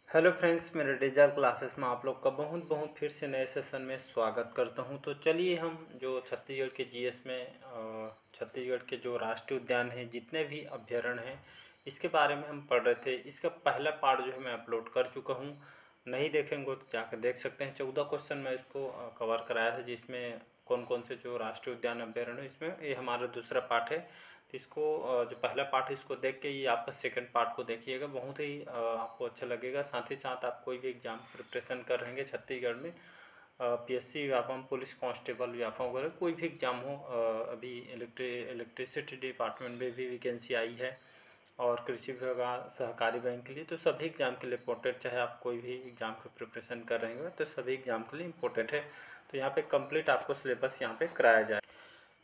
Hello friends, मेरे digital classes में आप लोग का बहुत बहुत फिर से नए सेशन में स्वागत करता हूं। तो चलिए हम जो छत्तीसगढ़ के जीएस में छत्तीसगढ़ के जो राष्ट्रीय उद्यान हैं, जितने भी अभ्यारण्य हैं, इसके बारे में हम पढ़ रहे थे। इसका पहला पार्ट जो है मैं अपलोड कर चुका हूं। नहीं देखेंगे तो जाकर देख सकते हैं। 14 क्वेश्चन मैं इसको कवर कराया था, जिसमें कौन कौन से जो राष्ट्रीय उद्यान अभ्यारण्य, इसमें ये हमारा दूसरा पार्ट है। तो इसको जो पहला पार्ट है इसको देख के ये आपका सेकंड पार्ट को देखिएगा, बहुत ही आपको अच्छा लगेगा। साथ ही साथ आप कोई भी एग्जाम प्रिपरेशन कर रहे हैं छत्तीसगढ़ में, PSC Vyapam, police constable Vyapam वगैरह कोई भी एग्जाम हो, अभी इलेक्ट्रिसिटी डिपार्टमेंट में भी वैकेंसी आई है, और कृषि विभाग, सहकारी बैंक के लिए, तो सभी एग्जाम के लिए इम्पोर्टेंट। चाहे आप कोई भी एग्जाम की प्रिपरेशन कर रहे हैं तो सभी एग्जाम के लिए इम्पोर्टेंट है। तो यहाँ पे कंप्लीट आपको सिलेबस यहाँ पे कराया जाए।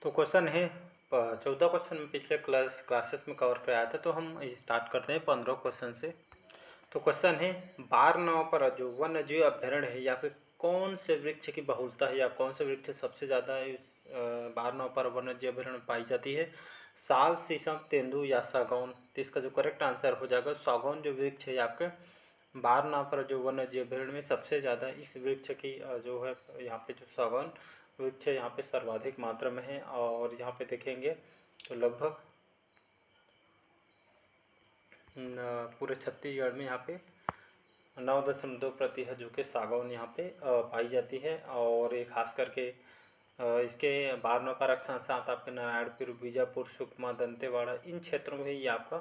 तो क्वेश्चन है 14 क्वेश्चन में पिछले क्लासेस में कवर कराया था। तो हम स्टार्ट करते हैं 15 क्वेश्चन से। तो क्वेश्चन है, बारनाव पर जो वन्य जीव अभ्यारण्य है, या फिर कौन से वृक्ष की बहुलता है, या कौन से वृक्ष सबसे ज़्यादा बारनाव पर वन्य जीव अभ्यारण्य पाई जाती है? साल, शीशम, तेंदू या सागौन? तो इसका जो करेक्ट आंसर हो जाएगा सागौन जो वृक्ष है आपके बारनाव पर जो वन्य जीव अभ्यारण्य में सबसे ज़्यादा इस वृक्ष की जो है यहाँ पे जो सागौन वृक्ष यहाँ पे सर्वाधिक मात्रा में है। और यहाँ पे देखेंगे तो लगभग पूरे छत्तीसगढ़ में यहाँ पे 9.2% जो कि सागौन यहाँ पे पाई जाती है। और ये खास करके इसके बारनाव पर अक्षांश साथ आपके नारायणपुर, बीजापुर, सुकमा, दंतेवाड़ा, इन क्षेत्रों में ही आपका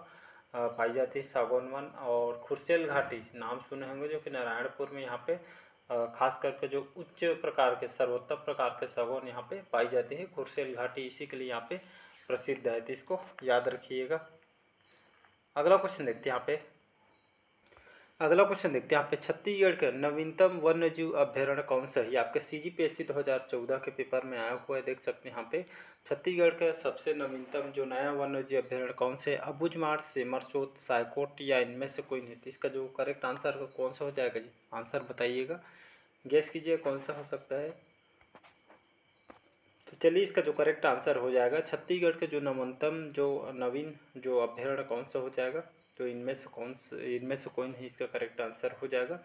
पाई जाती है सागौन वन। और खुरसेल घाटी नाम सुने होंगे, जो कि नारायणपुर में यहाँ पे खास करके जो उच्च प्रकार के, सर्वोत्तम प्रकार के सागौन यहाँ पे पाई जाती है। खुरसेल घाटी इसी के लिए यहाँ पे प्रसिद्ध है, तो इसको याद रखिएगा। अगला क्वेश्चन देखते हैं यहाँ पे छत्तीसगढ़ के नवीनतम वन्यजीव अभ्यारण्य कौन सा है? आपके सीजीपीएससी 2014 के पेपर में आया हुआ है, देख सकते हैं यहाँ पे। छत्तीसगढ़ का सबसे नवीनतम जो नया वन्यजीव अभ्यारण्य कौन से? अबूझमाड़, सेमरसोट, सायकोट या इनमें से कोई नहीं? इसका जो करेक्ट आंसर कौन सा हो जाएगा जी? आंसर बताइएगा, गेस कीजिए कौन सा हो सकता है। तो चलिए, इसका जो करेक्ट आंसर हो जाएगा छत्तीसगढ़ के जो नवीनतम जो नवीन जो अभ्यारण्य कौन सा हो जाएगा? तो इनमें से कोई नहीं, इसका करेक्ट आंसर हो जाएगा।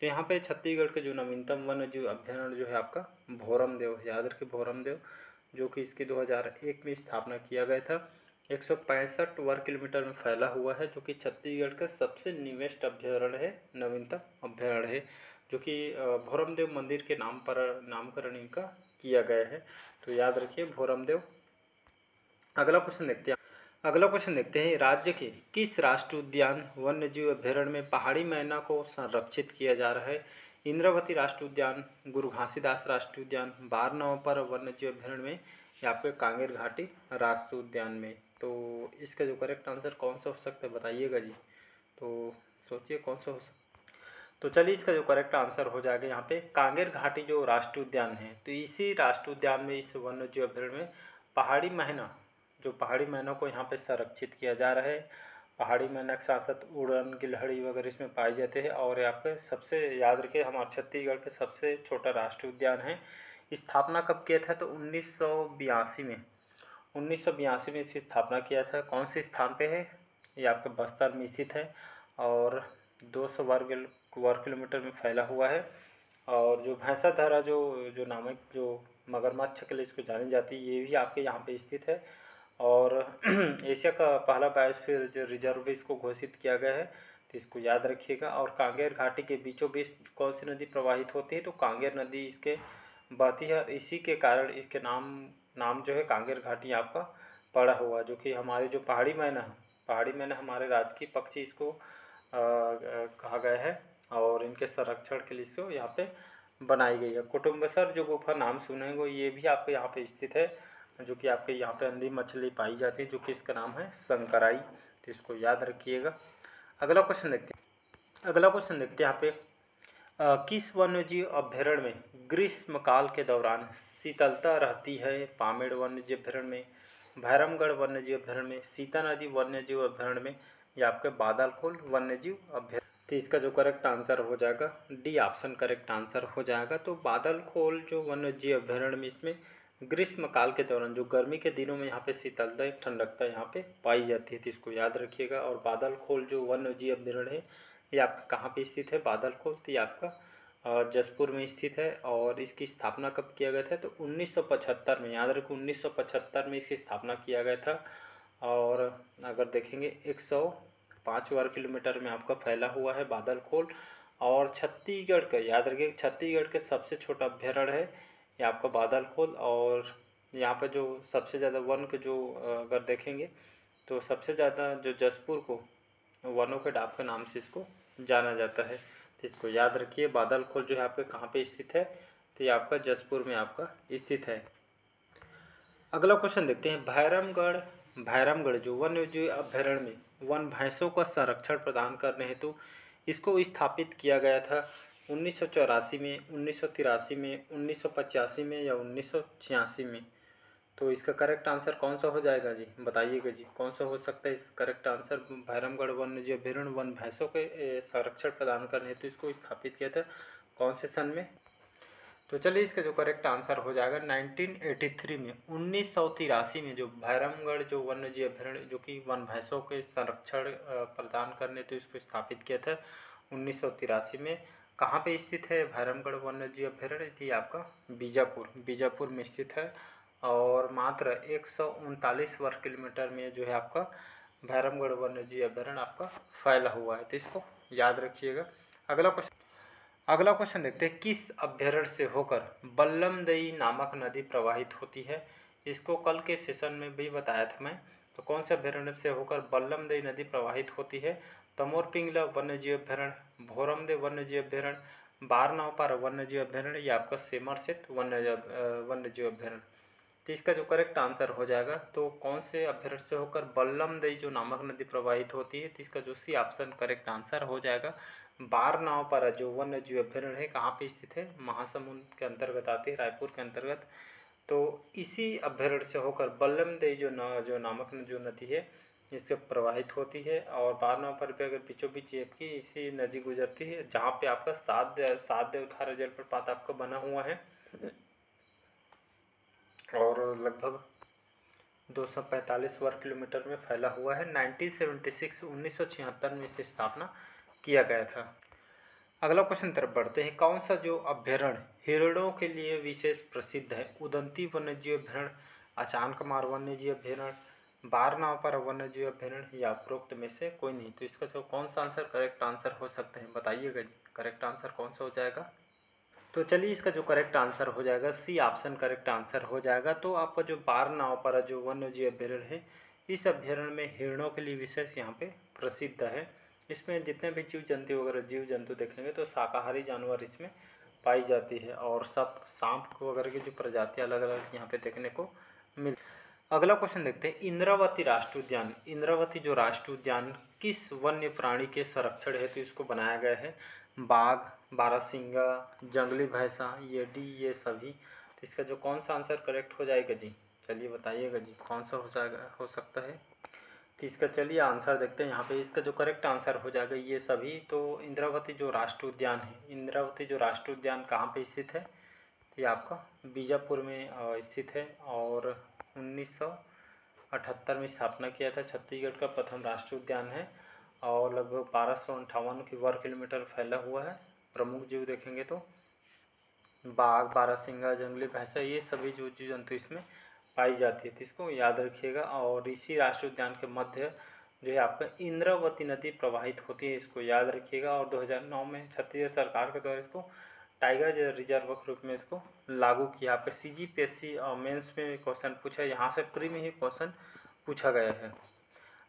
तो यहाँ पे छत्तीसगढ़ के जो नवीनतम वन्य जीव अभ्यारण्य जो है आपका भोरमदेव, याद रखिए भोरमदेव, जो कि इसकी 2001 में स्थापना किया गया था। 165 वर्ग किलोमीटर में फैला हुआ है, जो कि छत्तीसगढ़ का सबसे निवेस्ट अभ्यारण्य है, नवीनतम अभ्यारण्य है, जो कि भोरमदेव मंदिर के नाम पर नामकरण इनका किया गया है। तो याद रखिए भोरमदेव। अगला क्वेश्चन देखते हैं, राज्य के किस राष्ट्रीय उद्यान वन्यजीव अभ्यारण्य में पहाड़ी मैना को संरक्षित किया जा रहा है? इंद्रावती राष्ट्रीय उद्यान, गुरु घासीदास राष्ट्रीय उद्यान, बारनाव पर वन्यजीव अभ्यारण्य में, या फिर कांगेर घाटी राष्ट्रीय उद्यान में? तो इसका जो करेक्ट आंसर कौन सा हो सकता है बताइएगा जी। तो सोचिए कौन सा हो सकता है। तो चलिए, इसका जो करेक्ट आंसर हो जाएगा यहाँ पे कांगेर घाटी जो राष्ट्रीय उद्यान है। तो इसी राष्ट्रीय उद्यान में, इस वन्यजीव अभ्यारण्य में पहाड़ी मैना को यहाँ पे संरक्षित किया जा रहा है। पहाड़ी मैना के साथ साथ उड़न, गिलहरी वगैरह इसमें पाए जाते हैं। और यहाँ पे सबसे याद रखिए, हमारे छत्तीसगढ़ के सबसे छोटा राष्ट्रीय उद्यान है। स्थापना कब किया था? तो 1982 में 1982 में इसकी स्थापना किया था। कौन से स्थान पे है? ये आपके बस्तर में स्थित है, और 200 वर्ग किलोमीटर में फैला हुआ है। और जो भैंसाधारा जो जो नामक जो मगरमच्छ के लिए इसको जानी जाती है, ये भी आपके यहाँ पे स्थित है। और एशिया का पहला बायोस्फीयर रिजर्व भी इसको घोषित किया गया है, तो इसको याद रखिएगा। और कांगेर घाटी के बीचों बीच कौन सी नदी प्रवाहित होती है? तो कांगेर नदी इसके बहती है, इसी के कारण इसके नाम जो है कांगेर घाटी आपका पड़ा हुआ, जो कि हमारे जो पहाड़ी मैना हमारे राज्य की पक्षी इसको कहा गया है। और इनके संरक्षण के लिए इसको यहाँ पे बनाई गई है। कुटुम्बसर जो गुफा नाम सुनेंगे, ये भी आपके यहाँ पे स्थित है, जो कि आपके यहाँ पे अंधी मछली पाई जाती है, जो कि इसका नाम है शंकराई। तो इसको याद रखिएगा। अगला क्वेश्चन देखते हैं यहाँ पे किस वन्यजीव अभ्यारण्य में ग्रीष्मकाल के दौरान शीतलता रहती है? पामेड़ वन्यजीव अभ्यारण्य में, भैरमगढ़ वन्यजीव अभ्यारण्य में, सीता नदी वन्यजीव अभ्यारण्य में, या आपके बादलखोल वन्यजीव अभ्यारण्य? तो इसका जो करेक्ट आंसर हो जाएगा डी ऑप्शन करेक्ट आंसर हो जाएगा। तो बादलखोल जो वन्यजीव अभ्यारण्य में, इसमें ग्रीष्मकाल के दौरान जो गर्मी के दिनों में यहाँ पे शीतलता, ठंडकता यहाँ पे पाई जाती है, तो इसको याद रखिएगा। और बादलखोल जो वन्यजीव अभ्यारण्य है, ये आपका कहाँ पे स्थित है? बादलखोल। तो ये आपका जसपुर में स्थित है। और इसकी स्थापना कब किया गया था? तो 1975 में, याद रखो 1975 में इसकी स्थापना किया गया था। और अगर देखेंगे 105 वर्ग किलोमीटर में आपका फैला हुआ है बादलखोल। और छत्तीसगढ़ का, याद रखिए छत्तीसगढ़ के सबसे छोटा अभ्यारण्य है ये आपका बादलखोल। और यहाँ पर जो सबसे ज़्यादा वन के जो अगर देखेंगे तो सबसे ज़्यादा जो जसपुर को वनों के डाक के नाम से इसको जाना जाता है। तो इसको याद रखिए। बादलखोल जो है आपके कहाँ पे स्थित है? तो ये आपका जसपुर में आपका स्थित है। अगला क्वेश्चन देखते हैं। भैरमगढ़ जो वन्य जीव अभ्यारण्य में वन भैंसों का संरक्षण प्रदान करने हेतु इसको स्थापित किया गया था 1984 में, 1983 में, 1985 में या 1986 में। तो इसका करेक्ट आंसर कौन सा हो जाएगा जी? बताइएगा जी, कौन सा हो सकता है इसका करेक्ट आंसर? भैरमगढ़ वन्य जीव अभ्यारण्य वन भैंसों के संरक्षण प्रदान करने हेतु इसको स्थापित किया था कौन से सन में? तो चलिए इसका जो करेक्ट आंसर हो जाएगा 1983 में, 1983 में जो भैरमगढ़ जो वन्य जीव अभ्यारण्य जो कि वन भैंसों के संरक्षण प्रदान करने तो इसको स्थापित किया था 1983 में। कहाँ पे स्थित है भैरमगढ़ वन्य जीव अभ्यारण्य? ये आपका बीजापुर में स्थित है। और मात्र 139 वर्ग किलोमीटर में जो है आपका भैरमगढ़ वन्य जीव अभ्यारण्य आपका फैला हुआ है। तो इसको याद रखिएगा। अगला क्वेश्चन देखते हैं। किस अभ्यारण्य से होकर बल्लमदई नामक नदी प्रवाहित होती है? इसको कल के सेशन में भी बताया था मैं। तो कौन से अभ्यारण्य से होकर बल्लमदई नदी प्रवाहित होती है? तमोर पिंगला वन्य जीव अभ्यारण्य, भोरमदे वन्य जीव अभ्यारण्य, बारनावपारा वन्य जीव अभ्यारण्य या आपका सेमरसेट वन्य जीव अभ्यारण्य। तो इसका जो करेक्ट आंसर हो जाएगा तो कौन से अभ्यारण्य से होकर बल्लमदई जो नामक नदी प्रवाहित होती है? तो इसका जो सी ऑप्शन करेक्ट आंसर हो जाएगा बारनावपारा जो वन्य जीव अभ्यारण्य है कहाँ पे स्थित है? महासमुंद के अंतर्गत आती है, रायपुर के अंतर्गत। तो इसी अभ्यारण्य से होकर बल्लमदई जो नामक जो नदी है इससे प्रवाहित होती है। और बारनावपारा पे अगर बीचों बीच की इसी नदी गुजरती है जहाँ पे आपका सात देवधारा जलप्रपात आपका बना हुआ है और लगभग 245 वर्ग किलोमीटर में फैला हुआ है। 1976 में इसकी स्थापना किया गया था। अगला क्वेश्चन तरफ बढ़ते हैं। कौन सा जो अभ्यारण्य हिरणों के लिए विशेष प्रसिद्ध है? उदंती वन्यजीव अभ्यारण्य, अचानकमार वन्यजीव अभ्यारण्य, बारनावपारा वन्यजीव अभ्यारण्य या उपरोक्त में से कोई नहीं। तो इसका जो कौन सा आंसर करेक्ट आंसर हो सकता है बताइएगा जी, करेक्ट आंसर कौन सा हो जाएगा? तो चलिए इसका जो करेक्ट आंसर हो जाएगा सी ऑप्शन करेक्ट आंसर हो जाएगा। तो आपका जो बारनावपारा जो वन्यजीव अभ्यारण्य है इस अभ्यारण्य में हिरणों के लिए विशेष यहाँ पे प्रसिद्ध है। इसमें जितने भी जीव जंतु देखेंगे तो शाकाहारी जानवर इसमें पाई जाती है और सांप वगैरह की जो प्रजातियाँ अलग अलग यहाँ पे देखने को मिल। अगला क्वेश्चन देखते हैं। इंद्रावती जो राष्ट्रीय उद्यान किस वन्य प्राणी के संरक्षण हेतु इसको बनाया गया है? बाघ, बारहसिंगा, जंगली भैंसा, ये सभी। तो इसका जो कौन सा आंसर करेक्ट हो जाएगा जी? चलिए बताइएगा जी, कौन सा हो सकता है? तो इसका चलिए आंसर देखते हैं। यहाँ पे इसका जो करेक्ट आंसर हो जाएगा ये सभी। तो इंद्रावती जो राष्ट्रीय उद्यान कहाँ पे स्थित है? तो ये आपका बीजापुर में स्थित है। और 1978 में स्थापना किया था। छत्तीसगढ़ का प्रथम राष्ट्रीय उद्यान है और लगभग 1258 वर्ग किलोमीटर फैला हुआ है। प्रमुख जीव देखेंगे तो बाघ, बारहसिंगा, जंगली भैंसा ये सभी जो जीव जंतु इसमें पाई जाती है। तो इसको याद रखिएगा। और इसी राष्ट्रीय उद्यान के मध्य जो है आपका इंद्रावती नदी प्रवाहित होती है, इसको याद रखिएगा। और 2009 में छत्तीसगढ़ सरकार के द्वारा इसको टाइगर रिजर्व के रूप में इसको लागू किया। आपका CGPSC मेंस में क्वेश्चन पूछा, यहाँ से प्री में ही क्वेश्चन पूछा गया है।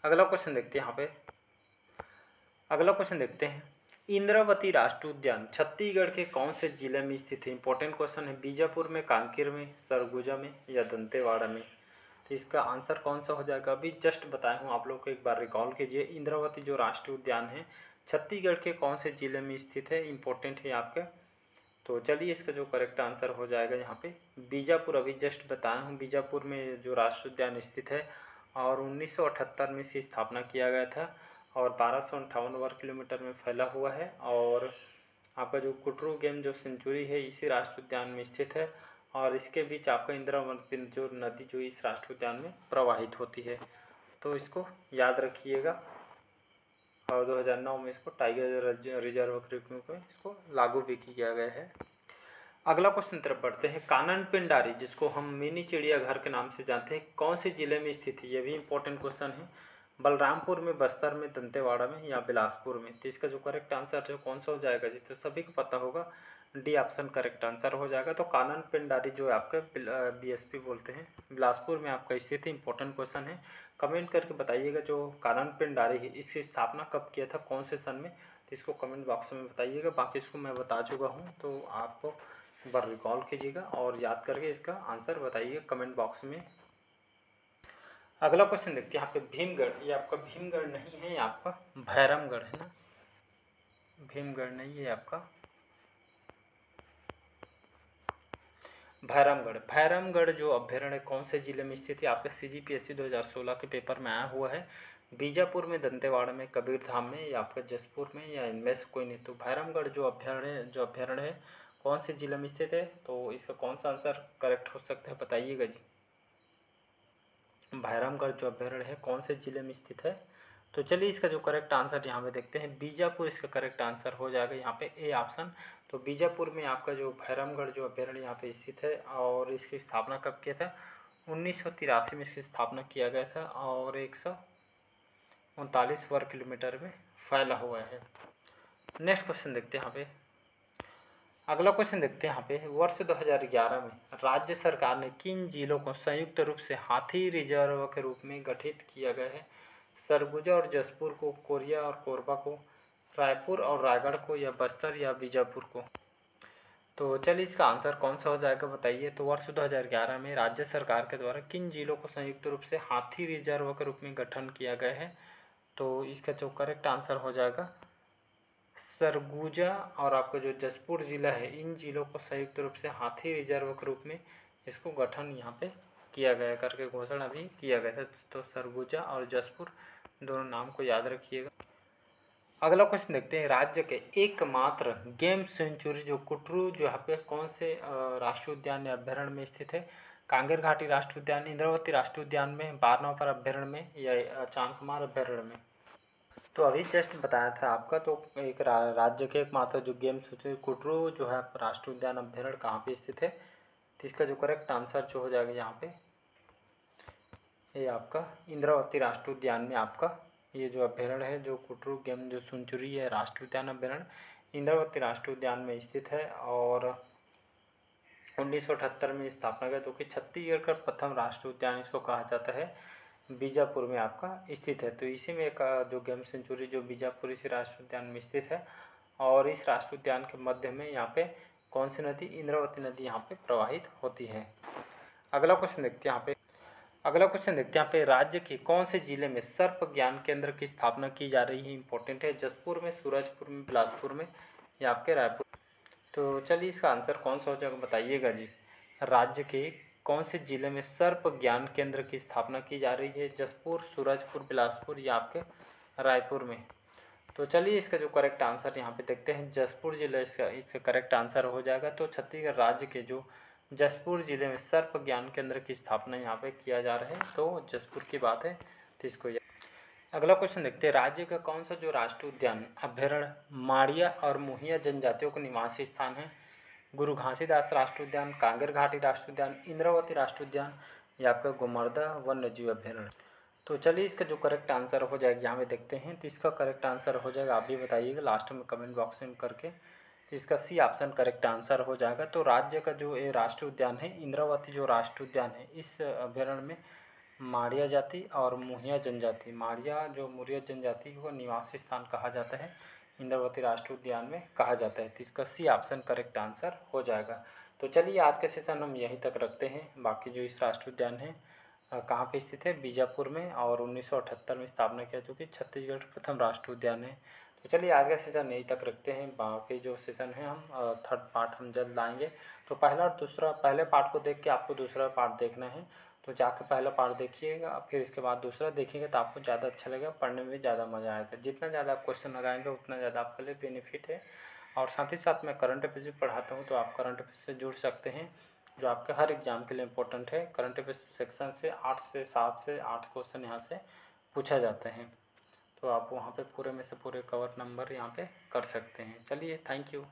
अगला क्वेश्चन देखते हैं। इंद्रावती राष्ट्रीय उद्यान छत्तीसगढ़ के कौन से जिले में स्थित है? इंपॉर्टेंट क्वेश्चन है। बीजापुर में, कांकेर में, सरगुजा में या दंतेवाड़ा में। तो इसका आंसर कौन सा हो जाएगा? अभी जस्ट बताया हूँ आप लोग को, एक बार रिकॉल कीजिए। इंद्रावती जो राष्ट्रीय उद्यान है छत्तीसगढ़ के कौन से जिले में स्थित है? इंपॉर्टेंट है आपका। तो चलिए इसका जो करेक्ट आंसर हो जाएगा यहाँ पे बीजापुर। अभी जस्ट बताया हूँ बीजापुर में जो राष्ट्रीय उद्यान स्थित है और 1978 में इसकी स्थापना किया गया था और 1258 वर्ग किलोमीटर में फैला हुआ है। और आपका जो कुटरू गेम जो सेंचुरी है इसी राष्ट्रीय उद्यान में स्थित है और इसके बीच आपका इंद्रावती जो नदी जो इस राष्ट्रीय उद्यान में प्रवाहित होती है। तो इसको याद रखिएगा। और 2009 में इसको टाइगर रिजर्व के रूप में इसको लागू भी किया गया है। अगला क्वेश्चन तरफ बढ़ते हैं। कानन पिंडारी, जिसको हम मिनी चिड़ियाघर के नाम से जानते हैं, कौन से जिले में स्थित है? ये भी इंपॉर्टेंट क्वेश्चन है। बलरामपुर में, बस्तर में, दंतेवाड़ा में या बिलासपुर में? तो इसका जो करेक्ट आंसर है कौन सा हो जाएगा जी? तो सभी को पता होगा, डी ऑप्शन करेक्ट आंसर हो जाएगा। तो कानन पिंडारी जो है आपका बीएसपी बोलते हैं, बिलासपुर में आपका स्थित है। इंपॉर्टेंट क्वेश्चन है, कमेंट करके बताइएगा जो कानन पिंडारी है इसकी स्थापना कब किया था, कौन से सन में? तो इसको कमेंट बॉक्स में बताइएगा। बाकी इसको मैं बता चुका हूँ, तो आपको एक बार रिकॉल कीजिएगा और याद करके इसका आंसर बताइएगा कमेंट बॉक्स में। अगला क्वेश्चन देखते हैं यहाँ पे। भीमगढ़, ये आपका भीमगढ़ नहीं है, ये आपका भैरमगढ़ है ना, भीमगढ़ नहीं है आपका भैरमगढ़। भैरमगढ़ जो अभ्यारण्य कौन से जिले में स्थित है? आपके CGPSC 2016 के पेपर में आया हुआ है। बीजापुर में, दंतेवाड़ा में, कबीरधाम में या आपका जसपुर में, या इनमें से कोई नहीं। तो भैरमगढ़ जो अभ्यारण्य है कौन से जिले में स्थित है? तो इसका कौन सा आंसर करेक्ट हो सकता है बताइएगा जी। भैरमगढ़ जो अभ्यारण्य है कौन से जिले में स्थित है? तो चलिए इसका जो करेक्ट आंसर यहाँ पे देखते हैं, बीजापुर इसका करेक्ट आंसर हो जाएगा यहाँ पे, ए ऑप्शन। तो बीजापुर में आपका जो भैरमगढ़ जो अभ्यारण्य यहाँ पे स्थित है, और इसकी स्थापना कब किया था? 1983 में इसकी स्थापना किया गया था, और 139 वर्ग किलोमीटर में फैला हुआ है। नेक्स्ट क्वेश्चन देखते हैं यहाँ पे। अगला क्वेश्चन देखते हैं यहाँ पे। वर्ष 2011 में राज्य सरकार ने किन जिलों को संयुक्त रूप से हाथी रिजर्व के रूप में गठित किया गया है? सरगुजा और जसपुर को, कोरिया और कोरबा को, रायपुर और रायगढ़ को, या बस्तर या बीजापुर को? तो चलिए इसका आंसर कौन सा हो जाएगा बताइए। तो वर्ष 2011 में राज्य सरकार के द्वारा किन जिलों को संयुक्त रूप से हाथी रिजर्व के रूप में गठन किया गया है? तो इसका जो करेक्ट आंसर हो जाएगा सरगुजा और आपका जो जसपुर जिला है, इन जिलों को संयुक्त रूप से हाथी रिजर्व के रूप में इसको गठन यहाँ पे किया गया करके घोषणा भी किया गया था। तो सरगुजा और जसपुर दोनों नाम को याद रखिएगा। अगला क्वेश्चन देखते हैं। राज्य के एकमात्र गेम सेंचुरी जो कुटरू जो यहाँ पे कौन से राष्ट्रीय उद्यान या अभ्यारण्य में स्थित है? कांगेर घाटी राष्ट्रीय उद्यान, इंद्रावती राष्ट्रीय उद्यान में, बारनौपर अभ्यारण्य में, या चांदकुमार अभ्यारण्य में? तो अभी जस्ट बताया था आपका। तो एक राज्य के एकमात्र जो गेम सूची कुटरू जो है राष्ट्रीय उद्यान अभ्यारण्य कहाँ पे स्थित है? तो इसका जो करेक्ट आंसर जो हो जाएगा यहाँ पे, ये आपका इंद्रावती राष्ट्रीय उद्यान में आपका ये जो अभ्यारण्य है, जो कुटरू गेम जो सेंचुरी है राष्ट्रीय उद्यान अभ्यारण्य, इंद्रावती राष्ट्रीय उद्यान में स्थित है। और 1978 में स्थापना किया, जो कि छत्तीसगढ़ का प्रथम राष्ट्रीय उद्यान इसको कहा जाता है। बीजापुर में आपका स्थित है। तो इसी में एक जो गेम सेंचुरी जो बीजापुर इसी राष्ट्रीय उद्यान में स्थित है, और इस राष्ट्रीय उद्यान के मध्य में यहाँ पे कौन सी नदी? इंद्रावती नदी यहाँ पे प्रवाहित होती है। अगला क्वेश्चन देखते हैं यहाँ पे। राज्य के कौन से जिले में सर्प ज्ञान केंद्र की स्थापना की जा रही है? इंपॉर्टेंट है। जसपुर में, सूरजपुर में, बिलासपुर में, या आपके रायपुर? तो चलिए इसका आंसर कौन सा हो जाएगा बताइएगा जी। राज्य के कौन से जिले में सर्प ज्ञान केंद्र की स्थापना की जा रही है? जसपुर, सूरजपुर, बिलासपुर, या आपके रायपुर में? तो चलिए इसका जो करेक्ट आंसर यहाँ पे देखते हैं, जसपुर जिला इसका करेक्ट आंसर हो जाएगा। तो छत्तीसगढ़ राज्य के जो जसपुर जिले में सर्प ज्ञान केंद्र की स्थापना यहाँ पे किया जा रहा है। तो जसपुर की बात है, तो इसको अगला क्वेश्चन देखते हैं। राज्य का कौन सा जो राष्ट्रीय उद्यान अभ्यारण्य माड़िया और मुहिया जनजातियों का निवासी स्थान है? गुरु घासीदास राष्ट्रीय उद्यान, कांगेर घाटी राष्ट्रीय उद्यान, इंद्रावती राष्ट्रीय उद्यान, या आपका गोमर्दा वन्यजीव अभ्यारण्य? तो चलिए इसका जो करेक्ट आंसर हो जाएगा यहाँ पे देखते हैं। तो इसका करेक्ट आंसर हो जाएगा, आप भी बताइएगा लास्ट में कमेंट बॉक्स में करके। तो इसका सी ऑप्शन करेक्ट आंसर हो जाएगा। तो राज्य का जो ये राष्ट्रीय उद्यान है इंद्रावती जो राष्ट्रीय उद्यान है, इस अभ्यारण्य में माड़िया जाति और मुहिया जनजाति, माड़िया जो मुरिया जनजाति को निवासी स्थान कहा जाता है, इंद्रावती राष्ट्रीय उद्यान में कहा जाता है। तो इसका सी ऑप्शन करेक्ट आंसर हो जाएगा। तो चलिए आज का सेशन हम यहीं तक रखते हैं। बाकी जो इस राष्ट्रीय उद्यान है कहाँ पे स्थित है? बीजापुर में, और 1978 में स्थापना किया, जो कि छत्तीसगढ़ प्रथम राष्ट्रीय उद्यान है। तो चलिए आज का सेशन यहीं तक रखते हैं। बाकी जो सेशन है हम थर्ड पार्ट हम जल्द लाएंगे। तो पहला और दूसरा, पहले पार्ट को देख के आपको दूसरा पार्ट देखना है, तो जाकर पहला पार्ट देखिएगा, फिर इसके बाद दूसरा देखिएगा, तो आपको ज़्यादा अच्छा लगेगा, पढ़ने में ज़्यादा मज़ा आएगा। जितना ज़्यादा आप क्वेश्चन लगाएंगे उतना ज़्यादा आपके लिए बेनिफिट है। और साथ ही साथ मैं करंट अफेयर्स भी पढ़ाता हूँ, तो आप करंट अफेयर्स से जुड़ सकते हैं, जो आपके हर एग्जाम के लिए इंपॉर्टेंट है। करंट अफेयर्स सेक्शन से 8 से 7 से 8 क्वेश्चन यहाँ से पूछा जाता है। तो आप वहाँ पे पूरे में से पूरे कवर नंबर यहाँ पे कर सकते हैं। चलिए, थैंक यू।